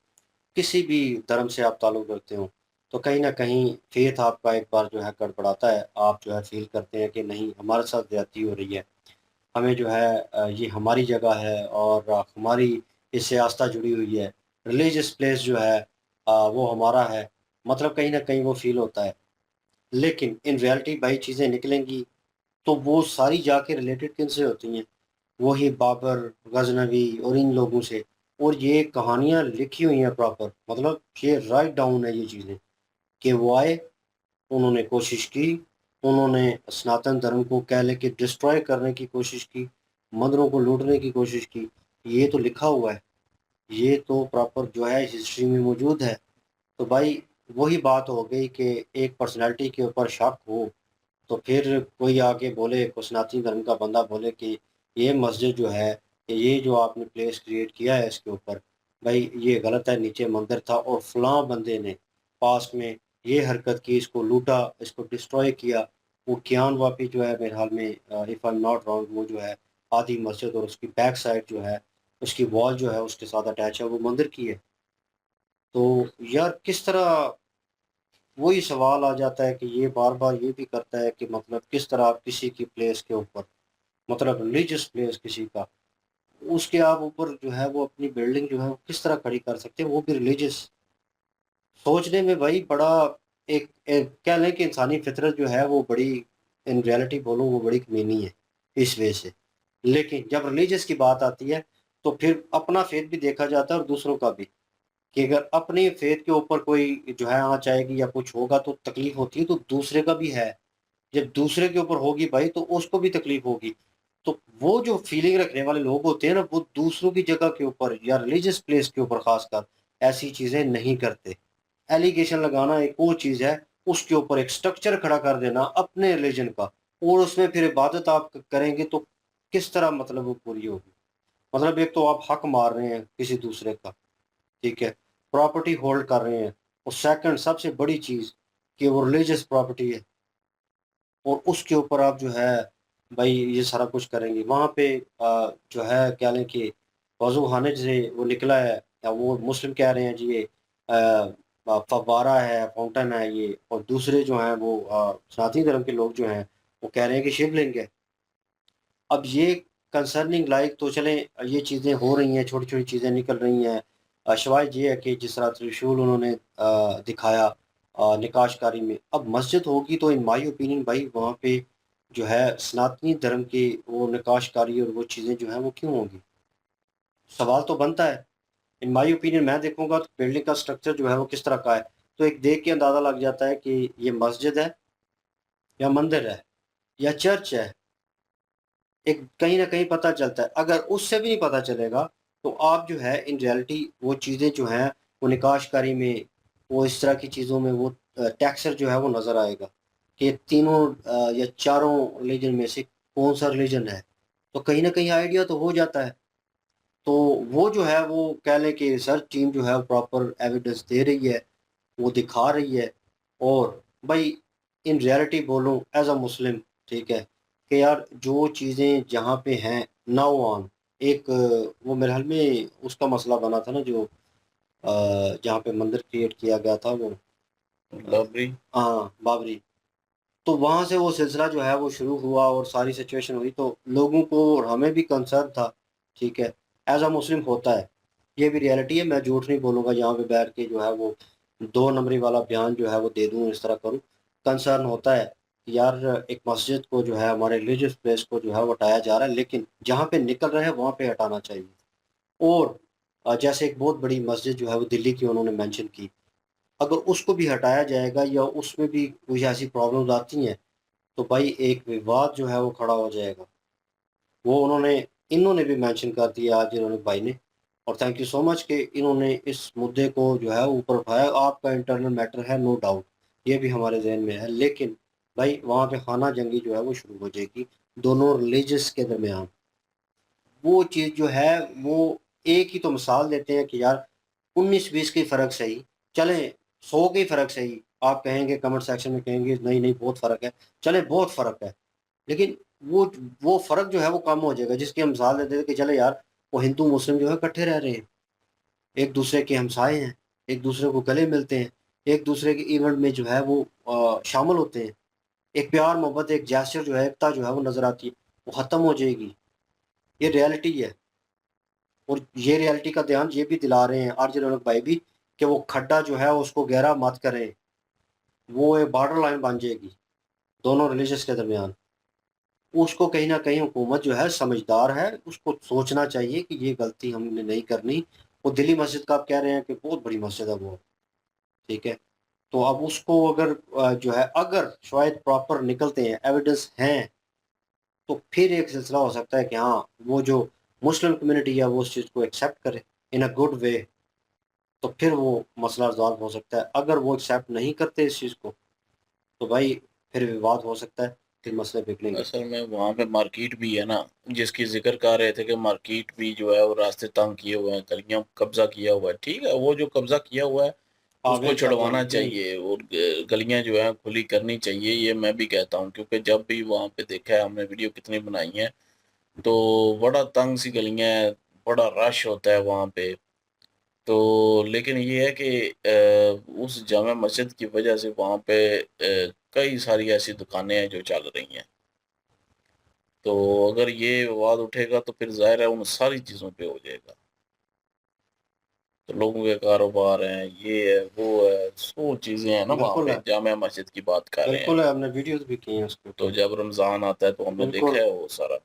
किसी भी धर्म से आप ताल्लुक़ रखते हो, तो कहीं न कहीं फ़ेथ आपका एक बार जो है गड़बड़ाता है। आप जो है फ़ील करते हैं कि नहीं, हमारे साथ ज़्यादती हो रही है। हमें जो है ये हमारी जगह है और हमारी इससे आस्था जुड़ी हुई है। रिलीजियस प्लेस जो है वो हमारा है। मतलब कहीं न कहीं वो फ़ील होता है। लेकिन इन रियलिटी भाई चीज़ें निकलेंगी, तो वो सारी जाके रिलेटेड किनसे होती हैं? वही बाबर, गज़नवी और इन लोगों से। और ये कहानियाँ लिखी हुई हैं प्रॉपर, मतलब ये राइट डाउन है ये चीज़ें कि वो आए, उन्होंने कोशिश की, उन्होंने सनातन धर्म को कह लें कि डिस्ट्रॉय करने की कोशिश की, मंदिरों को लूटने की कोशिश की। ये तो लिखा हुआ है, ये तो प्रॉपर जो है हिस्ट्री में मौजूद है। तो भाई वही बात हो गई कि एक पर्सनैलिटी के ऊपर शक हो, तो फिर कोई आके बोले, कोई सनातनी धर्म का बंदा बोले कि ये मस्जिद जो है, ये जो आपने प्लेस क्रिएट किया है इसके ऊपर, भाई ये गलत है, नीचे मंदिर था और फलाँ बंदे ने पास्ट में ये हरकत की, इसको लूटा, इसको डिस्ट्रॉय किया। वो कियान वापी जो है मेरे ख़्याल में if I am not wrong, वो जो है आधी मस्जिद और उसकी बैक साइड जो है, उसकी वॉल जो है उसके साथ अटैच है, वो मंदिर की है। तो यार किस तरह, वही सवाल आ जाता है कि ये बार-बार ये भी करता है कि मतलब किस तरह आप किसी की प्लेस के ऊपर, मतलब रिलीजियस प्लेस किसी का, उसके आप ऊपर जो है वो अपनी बिल्डिंग जो है वो किस तरह खड़ी कर सकते हैं, वो भी रिलीजियस। सोचने में भाई बड़ा एक कह लें कि इंसानी फितरत जो है वो बड़ी, इन रियलिटी बोलूँ, वो बड़ी कमीनी है इस वजह से। लेकिन जब रिलीजियस की बात आती है, तो फिर अपना फेथ भी देखा जाता है और दूसरों का भी। कि अगर अपने फेथ के ऊपर कोई जो है आँच आएगी या कुछ होगा तो तकलीफ होती है, तो दूसरे का भी है। जब दूसरे के ऊपर होगी भाई तो उसको भी तकलीफ होगी। तो वो जो फीलिंग रखने वाले लोग होते हैं ना, वो दूसरों की जगह के ऊपर या रिलीजियस प्लेस के ऊपर ख़ासकर ऐसी चीज़ें नहीं करते। एलिगेशन लगाना एक वो चीज़ है, उसके ऊपर एक स्ट्रक्चर खड़ा कर देना अपने रिलीजन का, और उसमें फिर इबादत आप करेंगे तो किस तरह मतलब वो पूरी होगी। मतलब एक तो आप हक मार रहे हैं किसी दूसरे का, ठीक है? प्रॉपर्टी होल्ड कर रहे हैं, और सेकंड सबसे बड़ी चीज़ कि वो रिलीजियस प्रॉपर्टी है, और उसके ऊपर आप जो है भाई ये सारा कुछ करेंगे। वहाँ पे जो है क्या लें कि वज़ूख़ाने से वो निकला है, या वो मुस्लिम कह रहे हैं जी ये फव्वारा है, फाउंटेन है ये, और दूसरे जो हैं वो सनातनी धर्म के लोग जो हैं, वो कह रहे हैं कि शिवलिंग है। अब ये कंसर्निंग लाइक तो चलें, ये चीज़ें हो रही हैं, छोटी छोटी चीज़ें निकल रही हैं। शवायद ये है कि जिस तरह त्रिशूल उन्होंने दिखाया निकाशकारी में, अब मस्जिद होगी तो इन माई ओपिनियन भाई वहाँ पे जो है सनातनी धर्म की वो निकाशकारी और वो चीज़ें जो हैं वो क्यों होंगी? सवाल तो बनता है। इन माई ओपिनियन मैं देखूंगा तो बिल्डिंग का स्ट्रक्चर जो है वो किस तरह का है, तो एक देख के अंदाज़ा लग जाता है कि ये मस्जिद है या मंदिर है या चर्च है। एक कहीं ना कहीं पता चलता है। अगर उससे भी नहीं पता चलेगा तो आप जो है इन रियलिटी वो चीज़ें जो हैं वो निकाशकारी में, वो इस तरह की चीज़ों में वो टेक्सचर जो है वो नज़र आएगा कि तीनों या चारों रिलीजन में से कौन सा रिलीजन है, तो कहीं ना कहीं आइडिया तो हो जाता है। तो वो जो है वो कह लें कि रिसर्च टीम जो है वो प्रॉपर एविडेंस दे रही है, वो दिखा रही है। और भाई इन रियलिटी बोलूँ एज अ मुस्लिम, ठीक है, कि यार जो चीज़ें जहाँ पे हैं नाउ ऑन, एक वो मेरे ख्याल में उसका मसला बना था ना जो जहाँ पे मंदिर क्रिएट किया गया था वो बाबरी। हाँ बाबरी। तो वहाँ से वो सिलसिला जो है वो शुरू हुआ और सारी सिचुएशन हुई, तो लोगों को और हमें भी कंसर्न था, ठीक है, एज अ मुस्लिम होता है। ये भी रियलिटी है, मैं झूठ नहीं बोलूँगा यहाँ पे बैठ के जो है वो दो नंबरी वाला बयान जो है वो दे दूँ, इस तरह करूँ। कंसर्न होता है कि यार एक मस्जिद को जो है हमारे रिलीजियस प्लेस को जो है वो हटाया जा रहा है, लेकिन जहाँ पे निकल रहे हैं वहाँ पे हटाना चाहिए। और जैसे एक बहुत बड़ी मस्जिद जो है वो दिल्ली की उन्होंने मेंशन की, अगर उसको भी हटाया जाएगा या उसमें भी कुछ ऐसी प्रॉब्लम्स आती हैं तो भाई एक विवाद जो है वो खड़ा हो जाएगा। वो उन्होंने इन्होंने भी मेंशन कर दिया आज इन्होंने भाई ने, और थैंक यू सो मच कि इन्होंने इस मुद्दे को जो है ऊपर उठाया। आपका इंटरनल मैटर है, नो डाउट, ये भी हमारे जहन में है, लेकिन भाई वहाँ पे खाना जंगी जो है वो शुरू हो जाएगी दोनों रिलीजियस के दरमियान। वो चीज़ जो है वो एक ही तो मिसाल देते हैं कि यार 19-20 की फ़र्क सही, चलें 100 की फ़र्क सही, आप कहेंगे कमेंट सेक्शन में कहेंगे नहीं, नहीं बहुत फ़र्क है, चलें बहुत फ़र्क है, लेकिन वो फ़र्क जो है वो कम हो जाएगा। जिसकी हम मिसाल देते थे कि चलो यार वो हिंदू मुस्लिम जो है इकट्ठे रह रहे हैं, एक दूसरे के हमसाए हैं, एक दूसरे को गले मिलते हैं, एक दूसरे के इवेंट में जो है वो शामिल होते हैं। एक प्यार मोहब्बत, एक जेस्चर जो है, एकता जो है वो नज़र आती है, वो ख़त्म हो जाएगी। ये रियलिटी है। और ये रियलिटी का ध्यान ये भी दिला रहे हैं आरजे रौनक भाई भी कि वो खड्डा जो है उसको गहरा मत करें, वो एक बॉर्डर लाइन बन जाएगी दोनों रिलीजियस के दरमियान। उसको कहीं न कहीं हुकूमत जो है समझदार है, उसको सोचना चाहिए कि ये गलती हमने नहीं करनी। वो दिल्ली मस्जिद का आप कह रहे हैं कि बहुत बड़ी मस्जिद है वो, ठीक है। तो अब उसको अगर जो है अगर शायद प्रॉपर निकलते हैं, एविडेंस हैं, तो फिर एक सिलसिला हो सकता है कि हाँ, वो जो मुस्लिम कम्युनिटी है वो उस चीज़ को एक्सेप्ट करे इन अ गुड वे, तो फिर वो मसला रिज़ॉल्व हो सकता है। अगर वो एक्सेप्ट नहीं करते इस चीज़ को, तो भाई फिर विवाद हो सकता है, फिर मसले बिगड़ेंगे। असल में वहाँ पे मार्केट भी है ना, जिसकी जिक्र कर रहे थे कि मार्केट भी जो है वो रास्ते तंग किए हुए हैं, गलियां कब्जा किया हुआ है। ठीक है, वो जो कब्जा किया हुआ है उसको आगे कर छुड़वाना दें। चाहिए और गलियां जो है खुली करनी चाहिए, ये मैं भी कहता हूँ। क्योंकि जब भी वहाँ पे देखा है हमने, वीडियो कितनी बनाई है, तो बड़ा तंग सी गलियां है, बड़ा रश होता है वहाँ पे। तो लेकिन ये है कि उस जामा मस्जिद की वजह से वहाँ पे कई सारी ऐसी दुकानें हैं जो चल रही हैं। तो अगर ये विवाद उठेगा तो फिर ज़ाहिर है उन सारी चीज़ों पे हो जाएगा। तो लोगों के कारोबार हैं, ये है, वो है, सौ चीज़ें हैं ना वहाँ बिल्कुल पे। है, जामा मस्जिद की बात कर रहे हैं। बिल्कुल है, हमने वीडियोज़ भी की हैं उसके तो ऊपर। जब रमज़ान आता है तो हमने देखा बिल्कुल, है वो सारा।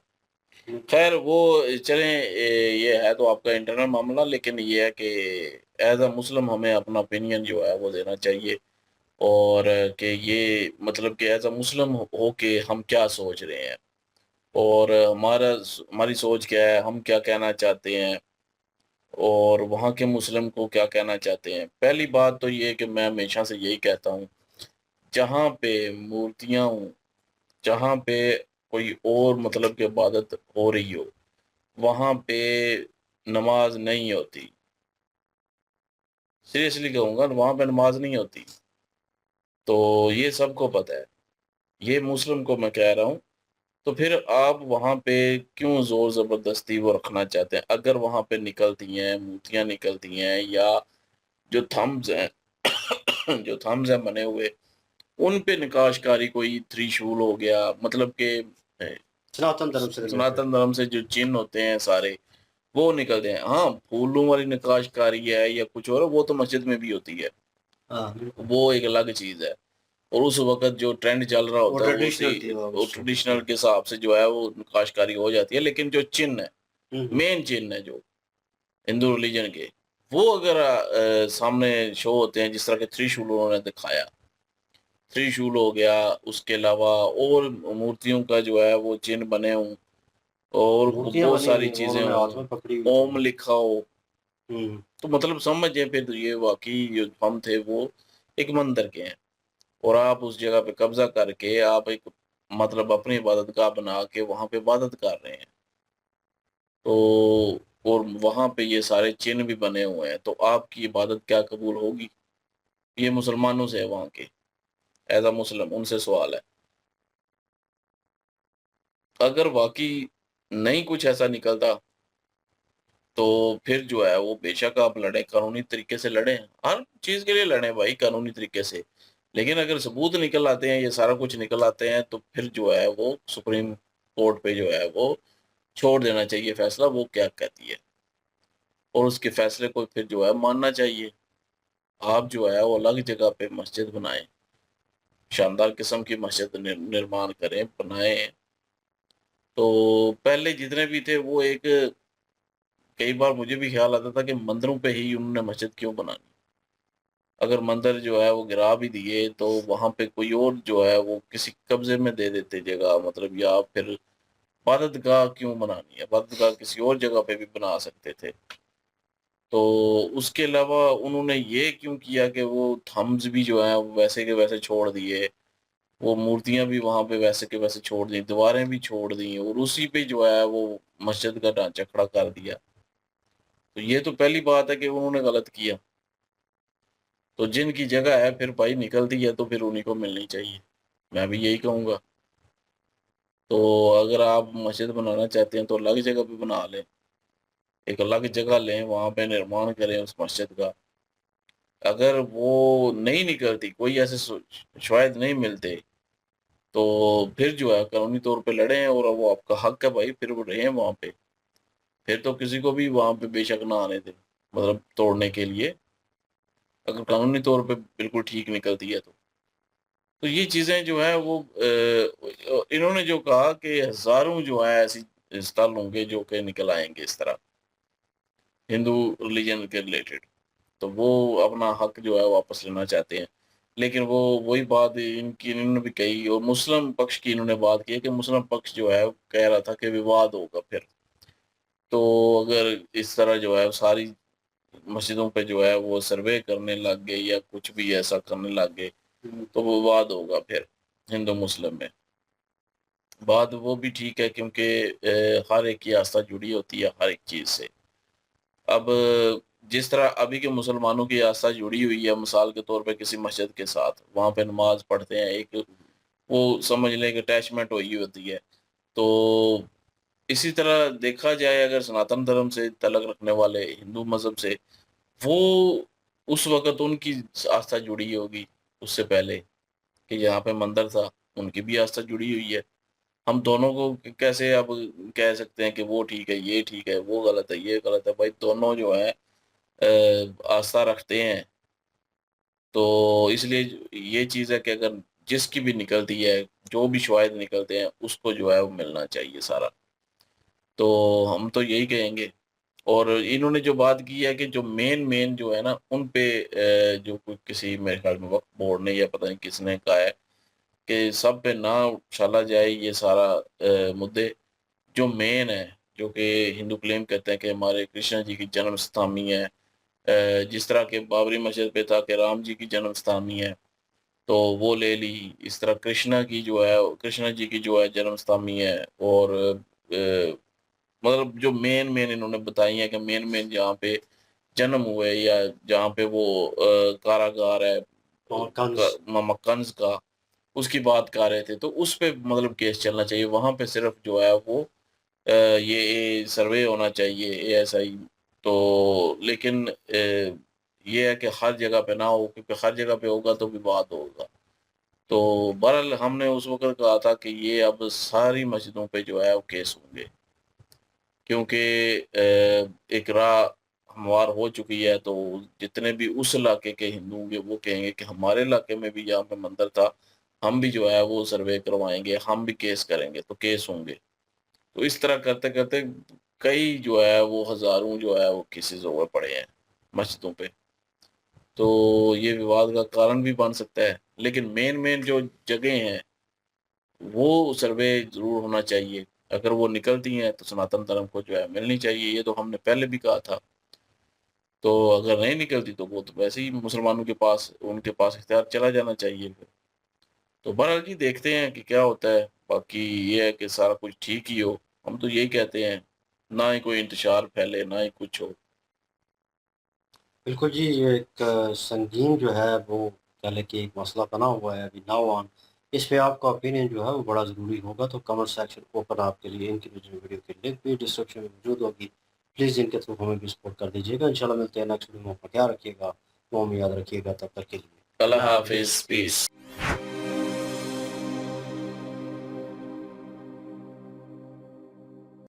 बिल्कुल। खैर वो चलें, ये है तो आपका इंटरनल मामला, लेकिन ये है कि एज अ मुस्लिम हमें अपना ओपिनियन जो है वो देना चाहिए। और कि ये मतलब कि एज अ मुस्लिम हो के हम क्या सोच रहे हैं, और हमारी सोच क्या है, हम क्या कहना चाहते हैं, और वहाँ के मुस्लिम को क्या कहना चाहते हैं। पहली बात तो ये है कि मैं हमेशा से यही कहता हूँ, जहाँ पे मूर्तियाँ हों, जहाँ पे कोई और मतलब की इबादत हो रही हो, वहाँ पे नमाज नहीं होती। सीरियसली कहूँगा, वहाँ पे नमाज नहीं होती। तो ये सबको पता है, ये मुस्लिम को मैं कह रहा हूँ। तो फिर आप वहाँ पे क्यों ज़ोर ज़बरदस्ती वो रखना चाहते हैं? अगर वहाँ पे निकलती हैं, मूर्तियाँ निकलती हैं, या जो थम्ब्स हैं जो थम्ब्स हैं बने हुए, उन पे नक्काशकारी, कोई त्रिशूल हो गया, मतलब कि सनातन धर्म से रिलेटेड। सनातन धर्म से जो चिन्ह होते हैं सारे वो निकलते हैं। हाँ, फूलों वाली नक्काशकारी है या कुछ और, वो तो मस्जिद में भी होती है, हाँ बिल्कुल, वो एक अलग चीज है। और उस वक्त जो ट्रेंड चल रहा वो होता है वो ट्रेडिशनल थी उसी वो वो उस वक्त ट्रेडिशनल की। के हिसाब से जो है वो नक्काशकारी हो जाती है। लेकिन जो चिन्ह है, हम्म। मेन चिन्ह है जो हिंदू रिलीजन के, वो अगर सामने शो होते हैं, जिस तरह के त्रिशूल उन्होंने दिखाया, त्रिशूल हो गया, उसके अलावा और मूर्तियों का जो है वो चिन्ह बने हों, और मूर्तियां बहुत बनी हुई सारी हैं, वो चीजें उन्होंने हाथ हों, में पकड़ी हुई थी। ओम लिखा हो, हम्म। तो मतलब समझे फिर तो ये वाकई जो हम थे वो एक मंदिर के हैं। और आप उस जगह पे कब्जा करके आप एक मतलब अपनी इबादत गाह बना के वहां पे इबादत कर रहे हैं। तो और वहां पे ये सारे चिन्ह भी बने हुए हैं, तो आपकी इबादत क्या कबूल होगी? ये मुसलमानों से है वहां के, एज अ मुस्लिम उनसे सवाल है। अगर वाकई नहीं कुछ ऐसा निकलता, तो फिर जो है वो बेशक आप लड़े, कानूनी तरीके से लड़े, हर चीज के लिए लड़े भाई कानूनी तरीके से। लेकिन अगर सबूत निकल आते हैं, ये सारा कुछ निकल आते हैं, तो फिर जो है वो सुप्रीम कोर्ट पे जो है वो छोड़ देना चाहिए फैसला, वो क्या कहती है, और उसके फैसले को फिर जो है मानना चाहिए। आप जो है वो अलग जगह पे मस्जिद बनाएं, शानदार किस्म की मस्जिद निर्माण करें, बनाएं। तो पहले जितने भी थे वो एक, कई बार मुझे भी ख्याल आता था कि मंदिरों पे ही उन्होंने मस्जिद क्यों बनानी। अगर मंदिर जो है वो गिरा भी दिए तो वहां पे कोई और जो है वो किसी कब्जे में दे देते जगह, मतलब, या फिर इबादतगाह क्यों बनानी है, इबादतगाह किसी और जगह पे भी बना सकते थे। तो उसके अलावा उन्होंने ये क्यों किया कि वो थम्स भी जो है वो वैसे के वैसे छोड़ दिए, वो मूर्तियां भी वहां पे वैसे के वैसे छोड़ दी, दीवारें भी छोड़ दी, और उसी पे जो है वो मस्जिद का ढांचा खड़ा कर दिया। तो ये तो पहली बात है कि उन्होंने गलत किया। तो जिनकी जगह है फिर भाई निकलती है तो फिर उन्हीं को मिलनी चाहिए, मैं भी यही कहूंगा। तो अगर आप मस्जिद बनाना चाहते हैं तो अलग जगह पे बना लें, एक अलग जगह लें, वहां पे निर्माण करें उस मस्जिद का। अगर वो नहीं निकलती, कोई ऐसे शायद नहीं मिलते, तो फिर जो है कानूनी तौर पे लड़ें, और वो आपका हक है भाई, फिर वो रहें वहां पे। फिर तो किसी को भी वहां पे बेशक ना आने दें, मतलब तोड़ने के लिए, अगर कानूनी तौर पे बिल्कुल ठीक निकलती है तो। तो ये चीजें जो है वो इन्होंने जो कहा कि हजारों जो है ऐसी स्थल होंगे जो कि निकल आएंगे इस तरह हिंदू रिलीजन के रिलेटेड, तो वो अपना हक जो है वापस लेना चाहते हैं। लेकिन वो वही बात इनकी इन्होंने भी कही, और मुस्लिम पक्ष की इन्होंने बात की है कि मुस्लिम पक्ष जो है वो कह रहा था कि विवाद होगा फिर। तो अगर इस तरह जो है सारी मस्जिदों पे जो है वो सर्वे करने लग गए या कुछ भी ऐसा करने लग गए, तो विवाद होगा फिर हिंदू मुस्लिम में। बात वो भी ठीक है, क्योंकि हर एक की आस्था जुड़ी होती है हर एक चीज से। अब जिस तरह अभी के मुसलमानों की आस्था जुड़ी हुई है मिसाल के तौर पे किसी मस्जिद के साथ, वहां पे नमाज पढ़ते हैं, एक वो समझ लें कि अटैचमेंट हुई होती है। तो इसी तरह देखा जाए, अगर सनातन धर्म से तलक रखने वाले हिंदू मजहब से, वो उस वक्त उनकी आस्था जुड़ी होगी उससे पहले कि यहाँ पे मंदिर था, उनकी भी आस्था जुड़ी हुई है। हम दोनों को कैसे अब कह सकते हैं कि वो ठीक है, ये ठीक है, वो गलत है, ये गलत है? भाई दोनों जो है आस्था रखते हैं। तो इसलिए ये चीज़ है कि अगर जिसकी भी निकलती है, जो भी शवाहिद निकलते हैं, उसको जो है वो मिलना चाहिए सारा। तो हम तो यही कहेंगे। और इन्होंने जो बात की है कि जो मेन मेन जो है ना उन पे जो किसी मेरे ख्याल में वक्फ बोर्ड ने या पता नहीं किसने कहा है कि सब पे ना उछाला जाए ये सारा मुद्दे, जो मेन है, जो कि हिंदू क्लेम करते हैं कि हमारे कृष्ण जी की जन्म स्थानी है, जिस तरह के बाबरी मस्जिद पे था कि राम जी की जन्म स्थानी है, तो वो ले ली। इस तरह कृष्णा की जो है, कृष्ण जी की जो है जन्म स्थानी है। और मतलब जो मेन मेन इन्होंने बताई है कि मेन मेन जहाँ पे जन्म हुए या जहाँ पे वो कारागार है और कंस। मामा कंस का, उसकी बात कर रहे थे, तो उस पे मतलब केस चलना चाहिए। वहां पे सिर्फ जो है वो ये सर्वे होना चाहिए, ASI। तो लेकिन ये है कि हर जगह पे ना हो, क्योंकि हर जगह पे होगा तो विवाद होगा। तो बहरहाल हमने उस वक़्त कहा था कि ये अब सारी मस्जिदों पे जो है वो केस होंगे। क्योंकि एक राह हमवार हो चुकी है, तो जितने भी उस इलाके के हिंदू होंगे वो कहेंगे कि हमारे इलाके में भी यहाँ पे मंदिर था, हम भी जो है वो सर्वे करवाएँगे, हम भी केस करेंगे, तो केस होंगे। तो इस तरह करते-करते कई जो है वो हज़ारों जो है वो केसेज़ हुए पड़े हैं मस्जिदों पे। तो ये विवाद का कारण भी बन सकता है। लेकिन मेन-मेन जो जगह हैं, वो सर्वे ज़रूर होना चाहिए। अगर वो निकलती हैं तो सनातन धर्म को जो है मिलनी चाहिए, ये तो हमने पहले भी कहा था। तो अगर नहीं निकलती तो वो तो वैसे ही मुसलमानों के पास उनके पास इख्तियार चला जाना चाहिए फिर। तो बहरहाल जी देखते हैं कि क्या होता है। बाकी ये है कि सारा कुछ ठीक ही हो। हम तो यही कहते हैं, ना ही कोई इंतशार फैले, ना ही कुछ हो। बिल्कुल जी, ये एक संगीन जो है वो कह लें कि एक मसला बना हुआ है अभी नौआन। इस पे आपका ओपिनियन जो है वो बड़ा ज़रूरी होगा, तो कमेंट सेक्शन ओपन आपके लिए। इनकी वीडियो की लिंक भी डिस्क्रिप्शन में मौजूद होगी। प्लीज़ इनके थ्रू हमें भी सपोर्ट कर दीजिएगा। इंशाल्लाह मिलते हैं नेक्स्ट वीडियो में। अपना ख्याल रखिएगा, दुआ में याद रखिएगा। तब तक के लिए अल्लाह अल्लाह हाफ़िज़, हाफ़िज़, पीस। पीस।